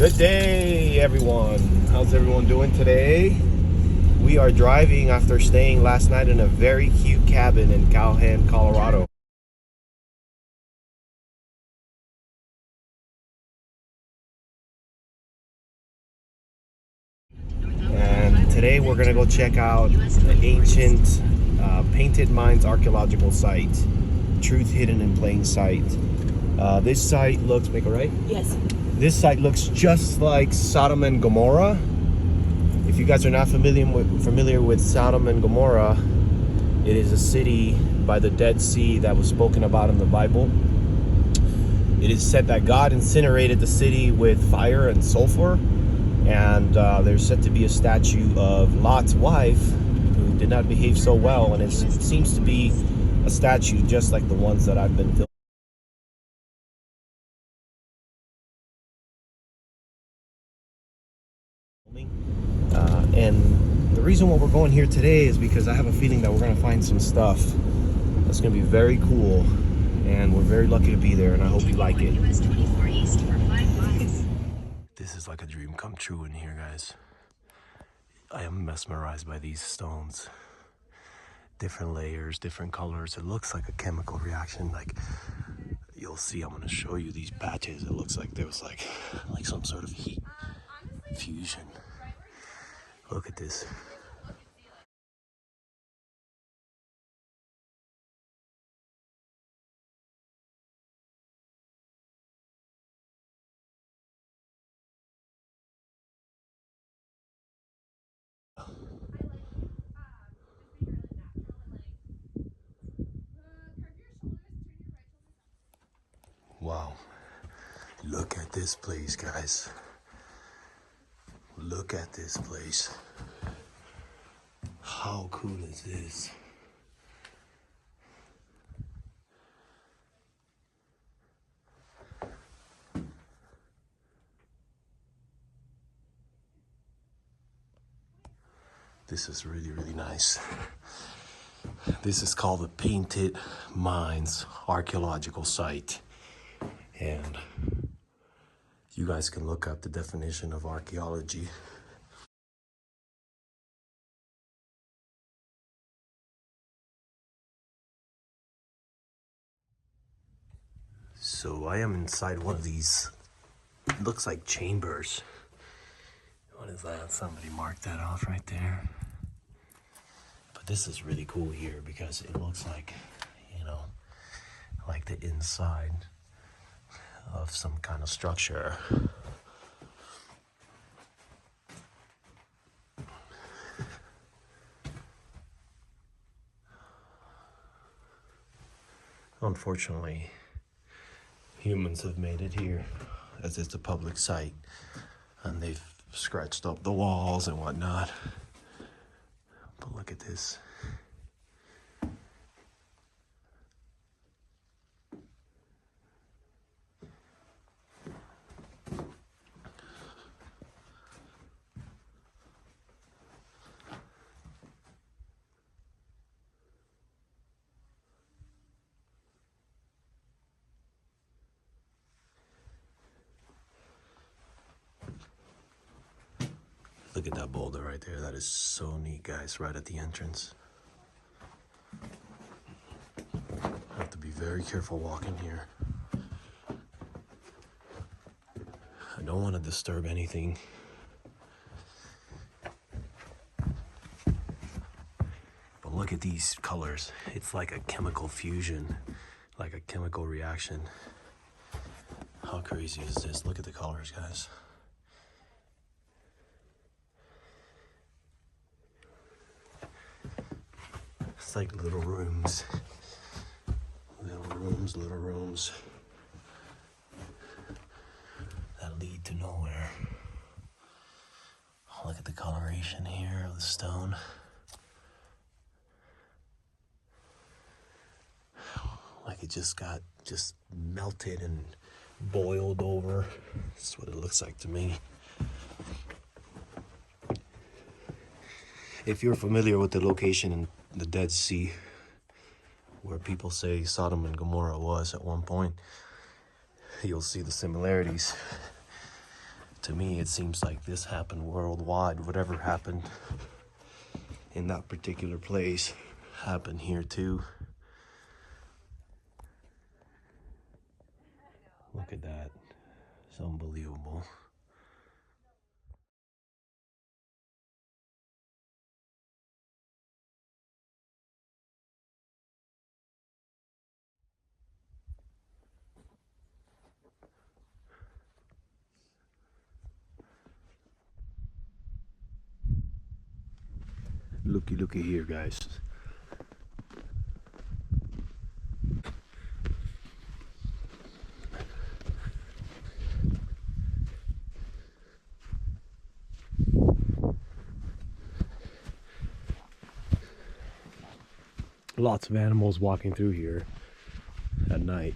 Good day, everyone. How's everyone doing today? We are driving after staying last night in a very cute cabin in Calhoun, Colorado. And today we're gonna go check out the ancient Painted Mines archaeological site. Truth hidden in plain sight. This site looks, make a right? Yes. This site looks just like Sodom and Gomorrah. If you guys are not familiar with Sodom and Gomorrah, it is a city by the Dead Sea that was spoken about in the Bible. It is said that God incinerated the city with fire and sulfur, and there's said to be a statue of Lot's wife who did not behave so well, and it seems to be a statue just like the ones that I've been filming. And the reason why we're going here today is because I have a feeling that we're going to find some stuff that's going to be very cool, and we're very lucky to be there, and I hope you like it. This is like a dream come true in here, guys. I am mesmerized by these stones. Different layers, different colors. It looks like a chemical reaction. Like you'll see, I'm going to show you these patches. It looks like there was like some sort of heat fusion. Look at this. Wow. Look at this place, guys. Look at this place. How cool is this? This is really, really nice. This is called the Painted Mines archaeological site. And you guys can look up the definition of archaeology. So I am inside one of these, looks like chambers. What is that? Somebody marked that off right there. But this is really cool here because it looks like, like the inside of some kind of structure. Unfortunately, humans have made it here, as it's a public site, and they've scratched up the walls and whatnot. But look at this. Look at that boulder right there. That is so neat, guys, right at the entrance. I have to be very careful walking here. I don't want to disturb anything. But look at these colors. It's like a chemical fusion, like a chemical reaction. How crazy is this? Look at the colors, guys. It's like little rooms. Little rooms that lead to nowhere. Oh, look at the coloration here of the stone. Like it just got melted and boiled over. That's what it looks like to me. If you're familiar with the location in the Dead Sea, where people say Sodom and Gomorrah was at one point, you'll see the similarities To me, it seems like this happened worldwide. Whatever happened in that particular place happened here too. Look at that. It's unbelievable. Looky here, guys. Lots of animals walking through here at night.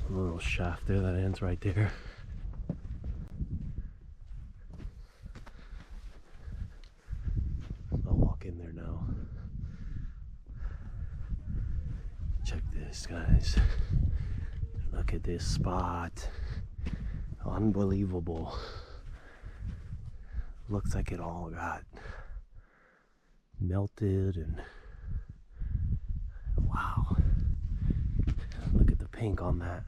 A little shaft there that ends right there. I'll walk in there now. Check this, guys. Look at this spot. Unbelievable. Looks like it all got melted and wow. Look at the pink on that.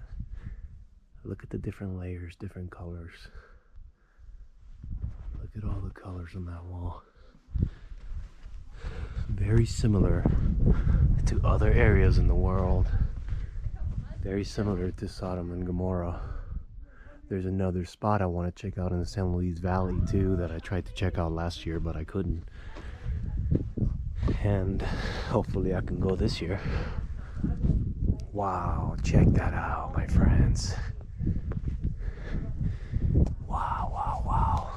Look at the different layers, different colors. Look at all the colors on that wall. Very similar to other areas in the world. Very similar to Sodom and Gomorrah. There's another spot I want to check out in the San Luis Valley too that I tried to check out last year, but I couldn't. And hopefully I can go this year. Wow, check that out, my friends. Wow, wow, wow.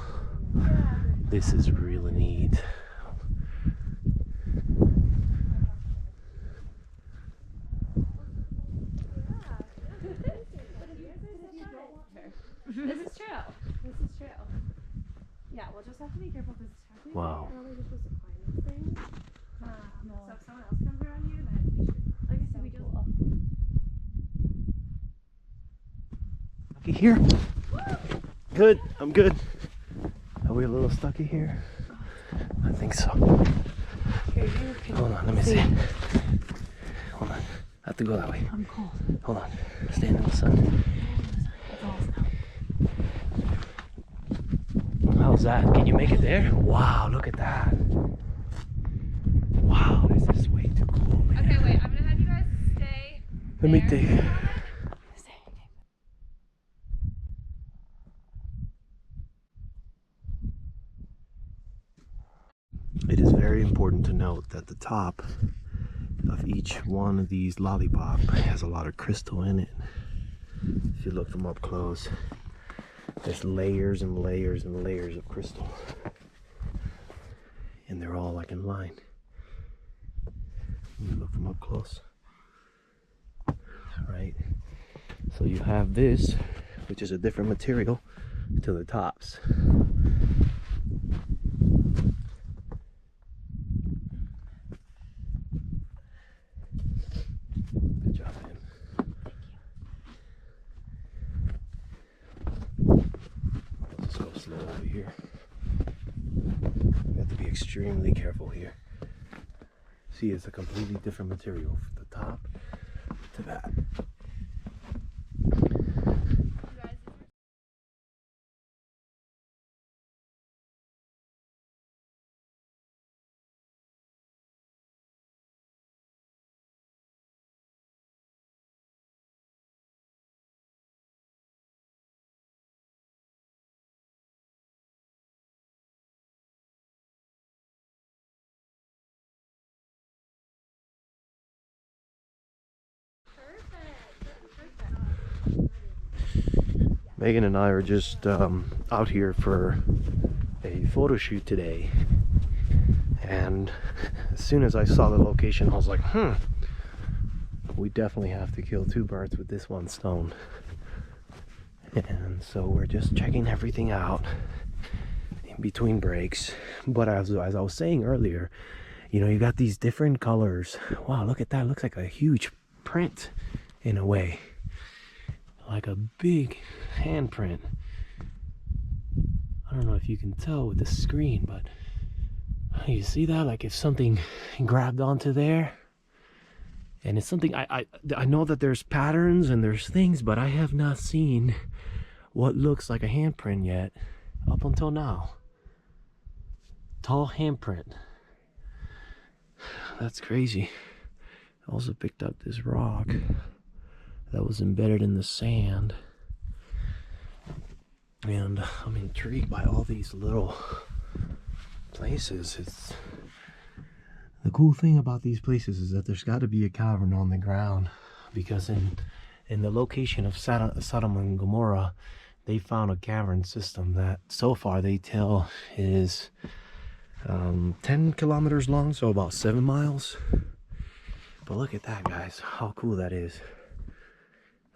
This is really neat. This is true. This is true. Yeah, we'll just have to be careful because it's happening. Wow. You're only supposed to climb these things. So if someone else comes around you, then you should. Like I said, we do. Stucky here? Good. I'm good. Are we a little stucky here? I think so. Here, Hold on, let me see. Hold on. I have to go that way. I'm cold. Hold on. Stand in the sun. How's that? Can you make it there? Wow, look at that. Wow, this is way too cool, man. Okay, wait. I'm gonna have you guys stay. Let me take. It is very important to note that the top of each one of these lollipop has a lot of crystal in it. If you look them up close, there's layers and layers and layers of crystal, and they're all like in line. You look them up close, right? So you have this, which is a different material, to the tops. Good job, man. Let's go slow over here. We have to be extremely careful here. See, it's a completely different material from the top to that. Megan and I are just out here for a photo shoot today, and as soon as I saw the location I was like, we definitely have to kill two birds with this one stone. And so we're just checking everything out, between breaks. But as I was saying earlier, you know, you got these different colors. Wow, look at that. It looks like a huge print in a way. Like a big handprint. I don't know if you can tell with the screen, but you see that? Like if something grabbed onto there. And it's something I know that there's patterns and there's things, but I have not seen what looks like a handprint yet up until now. Tall handprint. That's crazy. I also picked up this rock that was embedded in the sand. And I'm intrigued by all these little places. The cool thing about these places is that there's got to be a cavern on the ground, because in the location of Sodom and Gomorrah, they found a cavern system that so far they tell is 10 kilometers long, so about 7 miles. But look at that, guys, how cool that is.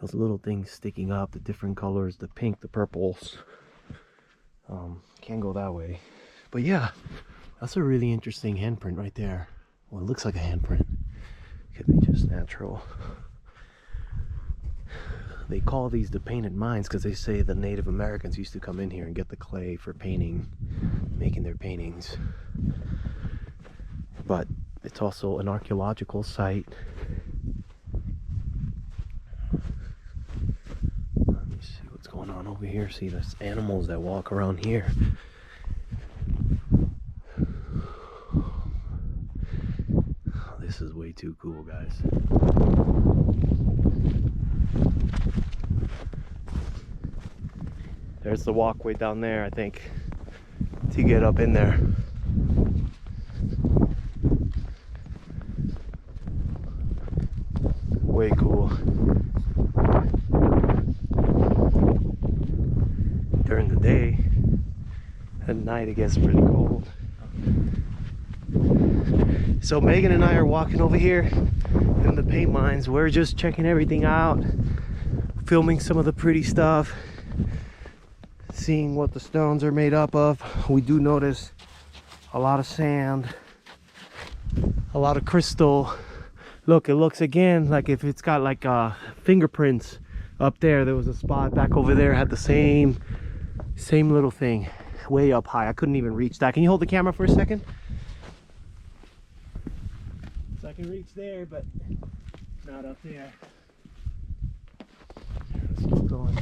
Those little things sticking up, the different colors, the pink, the purples. Can't go that way. But yeah, that's a really interesting handprint right there. Well, it looks like a handprint. Could be just natural. They call these the painted mines because they say the Native Americans used to come in here and get the clay for painting, making their paintings. But it's also an archaeological site. Let me see what's going on over here. See, there's animals that walk around here. This is way too cool, guys. There's the walkway down there, I think, to get up in there. Way cool. During the day, at night it gets really cold. So Megan and I are walking over here in the paint mines. We're just checking everything out, filming some of the pretty stuff, seeing what the stones are made up of. We do notice a lot of sand, a lot of crystal. Look, it looks again like if it's got like fingerprints up there. There was a spot back over there, had the same little thing way up high. I couldn't even reach that. Can you hold the camera for a second? So I can reach there, but not up there. Let's keep going.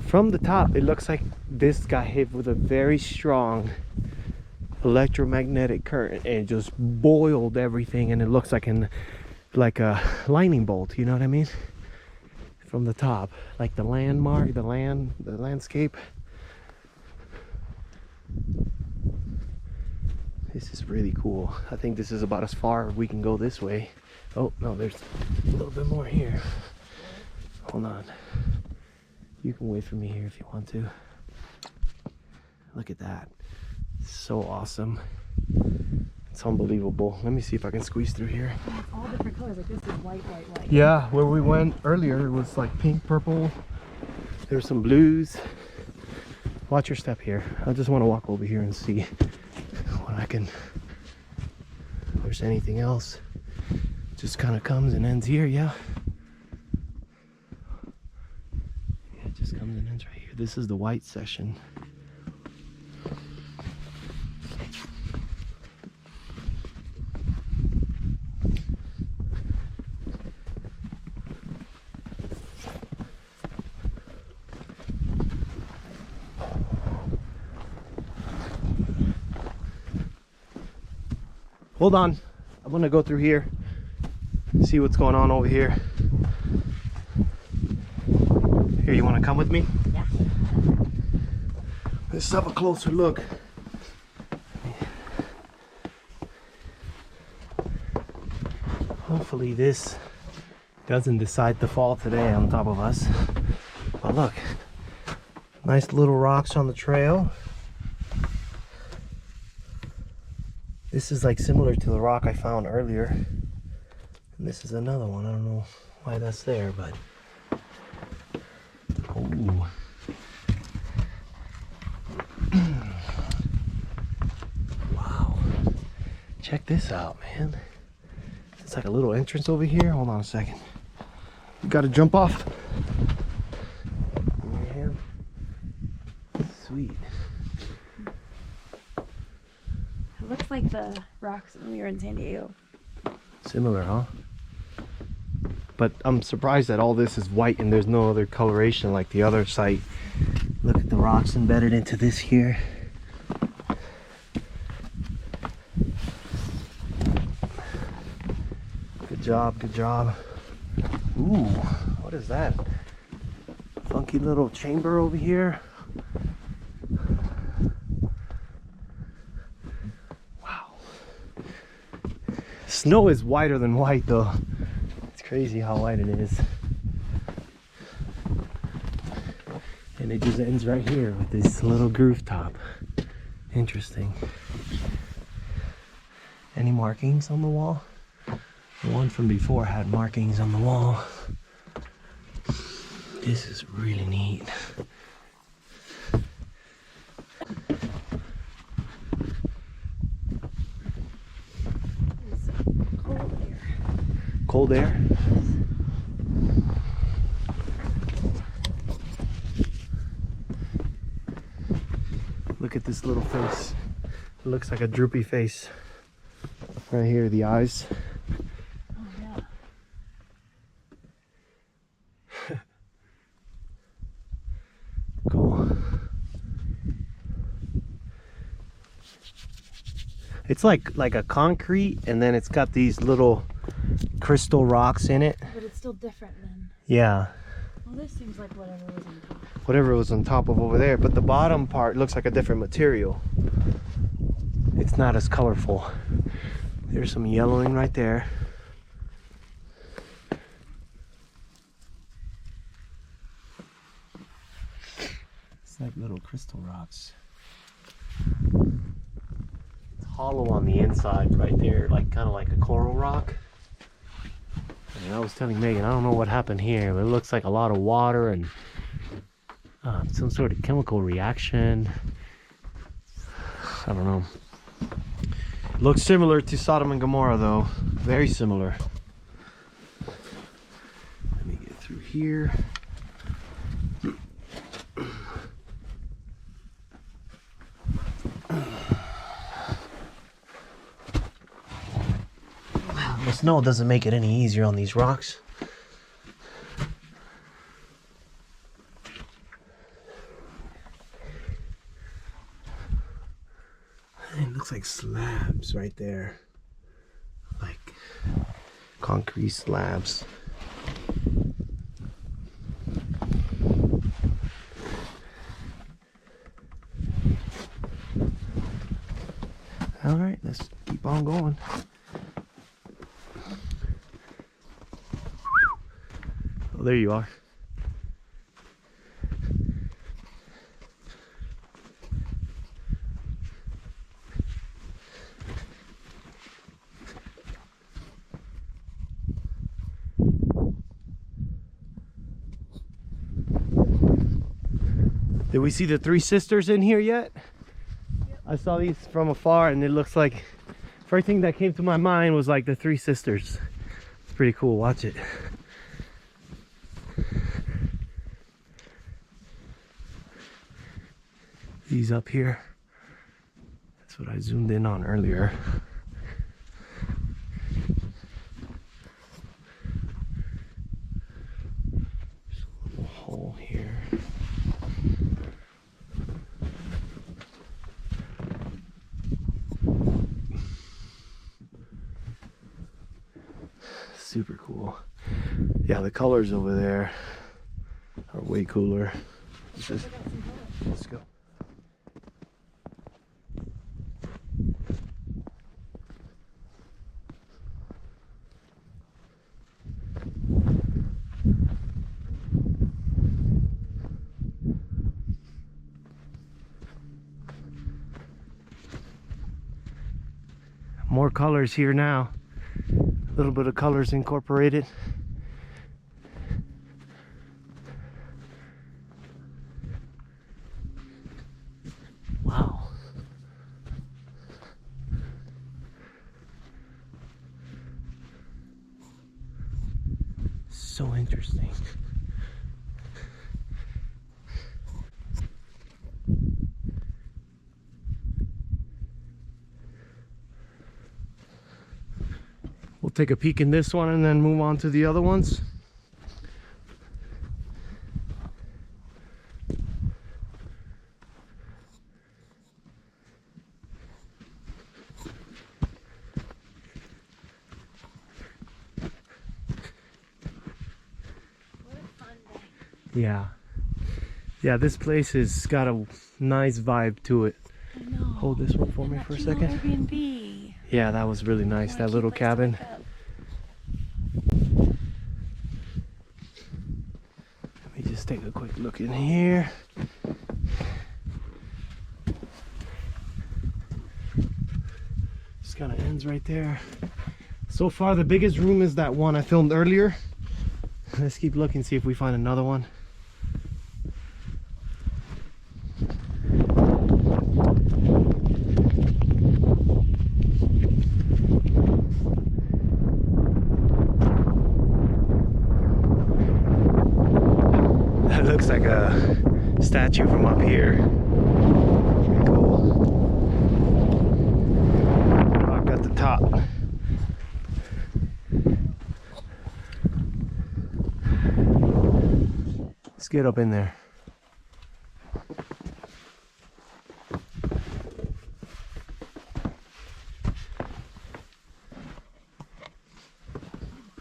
From the top, it looks like this got hit with a very strong electromagnetic current and it just boiled everything, and it looks like a lightning bolt, you know what I mean? From the top, like the landmark, the landscape. This is really cool. I think this is about as far as we can go this way. Oh no, there's a little bit more here. Hold on. You can wait for me here if you want to. Look at that. So awesome. It's unbelievable. Let me see if I can squeeze through here. And it's all different colors. Like this is white, white, white. Yeah, where we went earlier, it was like pink, purple. There's some blues. Watch your step here. I just want to walk over here and see what I can, if there's anything else. Just kind of comes and ends here, yeah. Yeah, it just comes and ends right here. This is the white section. Hold on, I'm gonna go through here, see what's going on over here. Here, you wanna come with me? Yeah. Let's have a closer look. Hopefully this doesn't decide to fall today on top of us. But look, nice little rocks on the trail. This is like similar to the rock I found earlier. And this is another one. I don't know why that's there, but Check this out, man. It's like a little entrance over here. Hold on a second. You gotta jump off. Man. Sweet. It looks like the rocks when we were in San Diego. Similar, huh? But I'm surprised that all this is white and there's no other coloration like the other site. Look at the rocks embedded into this here. Good job, good job. Ooh, what is that? Funky little chamber over here. Wow. Snow is whiter than white though. It's crazy how white it is. And it just ends right here with this little groove top. Interesting. Any markings on the wall? The one from before had markings on the wall. This is really neat. It's cold air. Cold air? Look at this little face. It looks like a droopy face. Right here, the eyes. Oh yeah. Cool. It's like a concrete, and then it's got these little crystal rocks in it. But it's still different than. Yeah, Well, this seems like whatever was on top. whatever was on top of over there, but the bottom part looks like a different material. It's not as colorful. There's some yellowing right there. It's like little crystal rocks. It's hollow on the inside right there, like kind of like a coral rock. And I was telling Megan, I don't know what happened here, but it looks like a lot of water and some sort of chemical reaction. I don't know. Looks similar to Sodom and Gomorrah though. Very similar. Let me get through here. The snow doesn't make it any easier on these rocks. It looks like slabs right there. Like concrete slabs. All right, let's keep on going. Oh, there you are. Did we see the Three Sisters in here yet? Yep. I saw these from afar and it looks like, first thing that came to my mind was like the Three Sisters. It's pretty cool, watch it. These up here, that's what I zoomed in on earlier. There's a little hole here. Super cool. Yeah, the colors over there are way cooler. Let's go. More colors here now. A little bit of colors incorporated. Wow. so interesting. We'll take a peek in this one and then move on to the other ones. Yeah. Yeah, this place has got a nice vibe to it. I know. Hold this one for me for a second. Airbnb. Yeah, that was really nice, that little cabin. Let me just take a quick look in here. Just kind of ends right there. So far, the biggest room is that one I filmed earlier. Let's keep looking, see if we find another one. That looks like a statue from up here. Pretty cool. Rock at the top. Let's get up in there.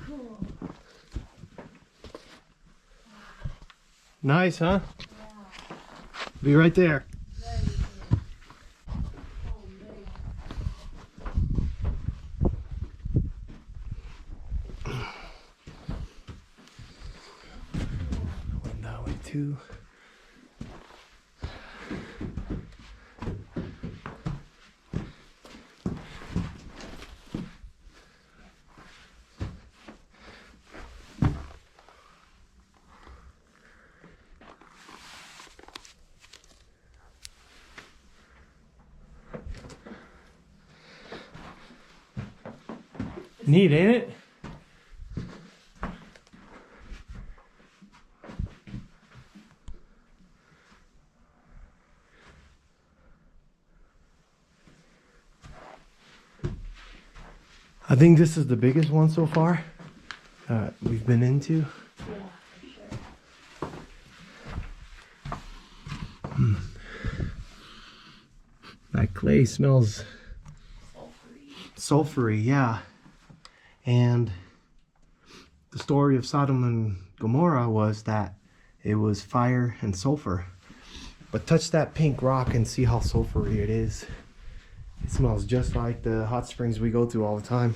Cool. Nice, huh? Yeah. Be right there. Very cool. Oh, man. Went that way too. Neat, ain't it? I think this is the biggest one so far we've been into. Yeah, for sure. That clay smells sulfury, yeah. And the story of Sodom and Gomorrah was that it was fire and sulfur. But touch that pink rock and see how sulfury it is. It smells just like the hot springs we go to all the time.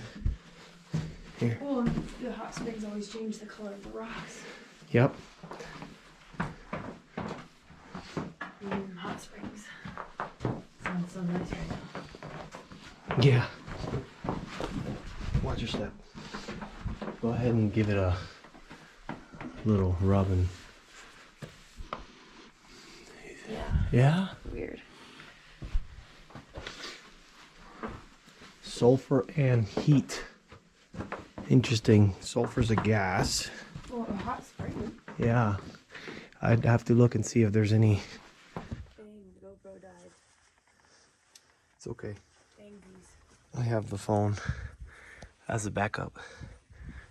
Here. Well, the hot springs always change the color of the rocks. Yep. Hot springs. Sounds so nice right now. Yeah. Watch your step. Go ahead and give it a little rubbing. Yeah. Yeah? Weird. Sulfur and heat. Interesting. Sulfur's a gas. Well, a hot spring. Yeah. I'd have to look and see if there's any. Dang, the GoPro died. It's okay. Dangsies. I have the phone as a backup.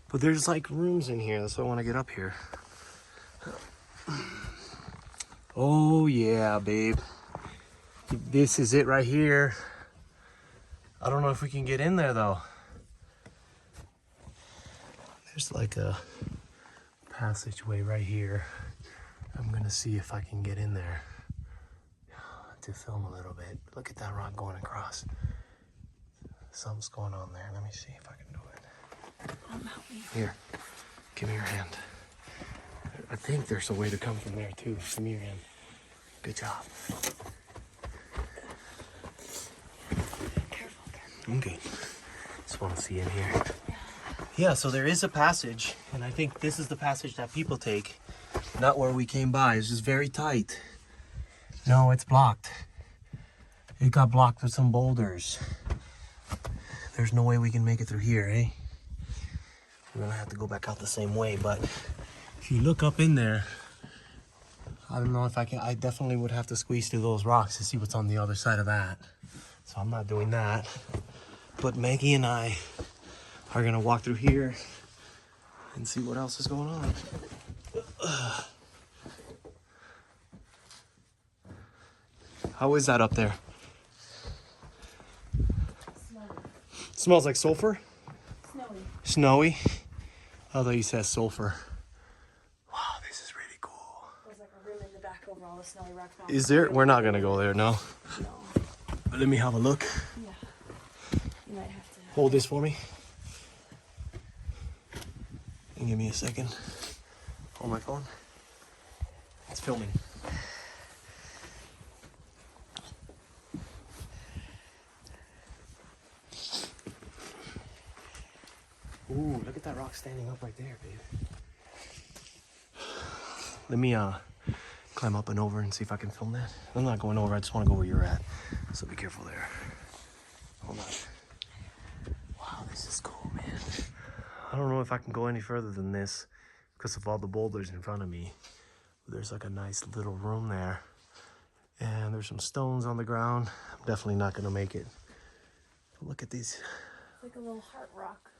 But there's like rooms in here. That's why I want to get up here. Oh yeah, babe. This is it right here. I don't know if we can get in there though. There's like a passageway right here. I'm gonna see if I can get in there to film a little bit. Look at that rock going across. Something's going on there. Let me see if I can do it. Here, give me your hand. I think there's a way to come from there too. Give me your hand. Good job. Careful. Okay. Just want to see in here. Yeah, so there is a passage, and I think this is the passage that people take, not where we came by. It's just very tight. No, it's blocked. It got blocked with some boulders. There's no way we can make it through here, eh? We're gonna have to go back out the same way, but if you look up in there, I don't know if I can. I definitely would have to squeeze through those rocks to see what's on the other side of that. So I'm not doing that. But Maggie and I are gonna walk through here and see what else is going on. How is that up there? Snowy. Smells like sulfur? Snowy. Snowy? I thought you said sulfur. Wow, this is really cool. There's like a room in the back over all the snowy rocks. Is there? We're not gonna go there, no. No. But let me have a look. Yeah. You might have to. Hold this for me. And give me a second. Hold my phone. It's filming. Ooh, look at that rock standing up right there, babe. Let me climb up and over and see if I can film that. I'm not going over, I just want to go where you're at. So be careful there. Hold on. Wow, this is cool, man. I don't know if I can go any further than this because of all the boulders in front of me. There's like a nice little room there. And there's some stones on the ground. I'm definitely not gonna make it. But look at these. It's like a little heart rock.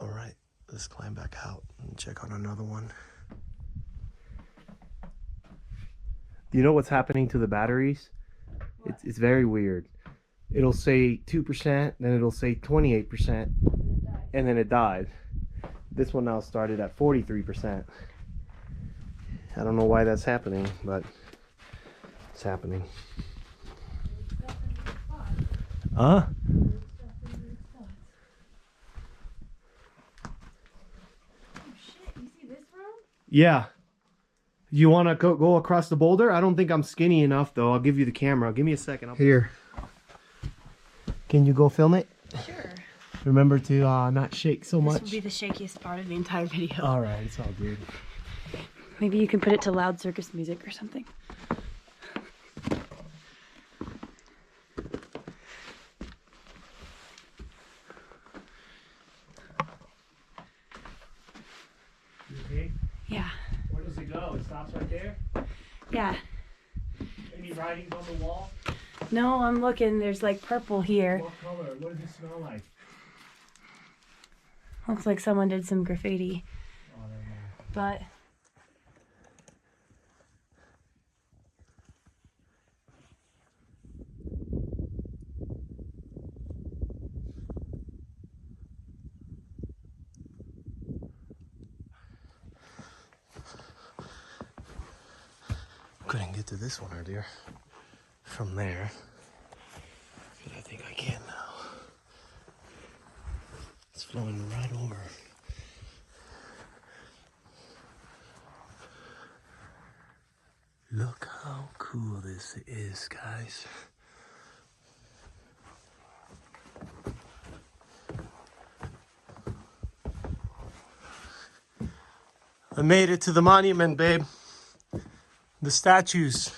All right, let's climb back out and check on another one. You know what's happening to the batteries? What? It's very weird. It'll say 2%, then it'll say 28%, and then it died. This one now started at 43%. I don't know why that's happening, but it's happening. Huh? Yeah. You want to go across the boulder? I don't think I'm skinny enough, though. I'll give you the camera. Give me a second. Here. Can you go film it? Sure. Remember to not shake so much. This will be the shakiest part of the entire video. All right, it's all good. Maybe you can put it to loud circus music or something. You okay? Yeah. Where does it go? It stops right there? Yeah. Any writings on the wall? No, I'm looking. There's like purple here. What color? What does it smell like? Looks like someone did some graffiti. Oh, never mind. But Couldn't get to this one earlier from there, but I think I can now. It's flowing right over. Look how cool this is, guys. I made it to the monument, babe. The statues.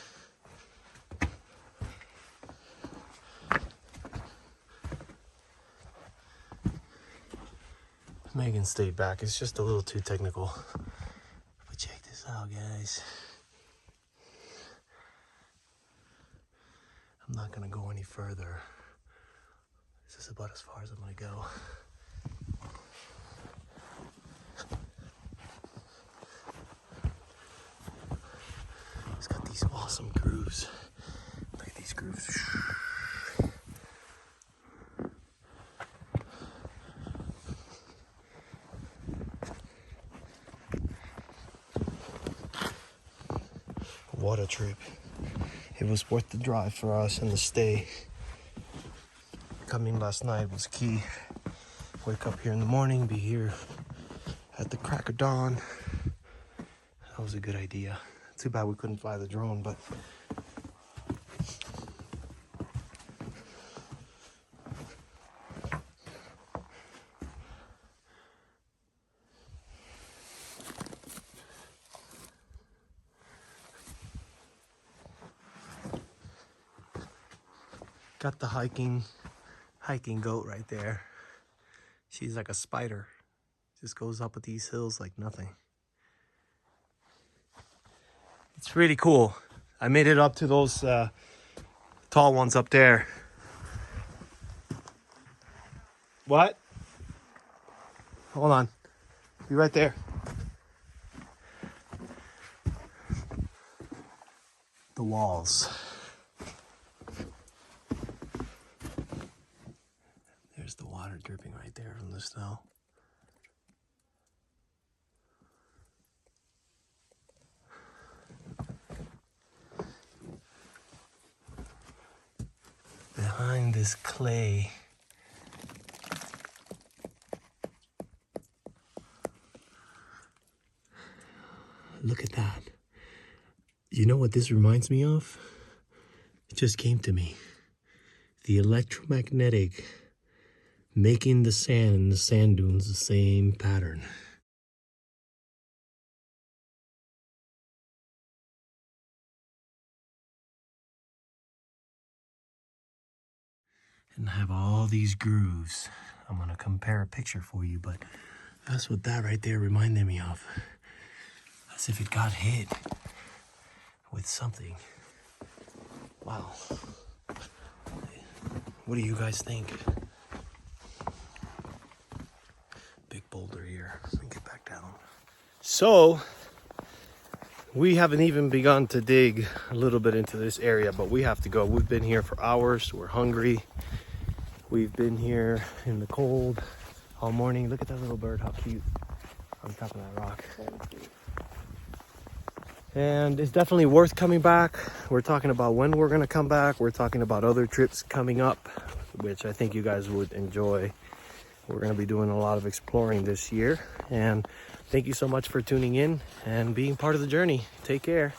Megan stayed back. It's just a little too technical. But check this out, guys. I'm not gonna go any further. This is about as far as I'm gonna go. It's got these awesome grooves. Look at these grooves. What a trip. It was worth the drive for us and the stay. Coming last night was key. Wake up here in the morning, be here at the crack of dawn. That was a good idea. Too bad we couldn't fly the drone, but Got the hiking goat right there. She's like a spider. Just goes up with these hills like nothing. It's really cool. I made it up to those tall ones up there. What? Hold on. Be right there. The walls. There's the water dripping right there from the snow. Behind this clay, look at that. You know what this reminds me of? It just came to me. The electromagnetic making the sand and the sand dunes the same pattern. And have all these grooves. I'm gonna compare a picture for you, but that's what that right there reminded me of. As if it got hit with something. Wow. What do you guys think? Big boulder here. Let me get back down. So, we haven't even begun to dig a little bit into this area, but we have to go. We've been here for hours. We're hungry. We've been here in the cold all morning. Look at that little bird, how cute, on top of that rock. And it's definitely worth coming back. We're talking about when we're gonna come back. We're talking about other trips coming up, which I think you guys would enjoy. We're gonna be doing a lot of exploring this year. And thank you so much for tuning in and being part of the journey. Take care.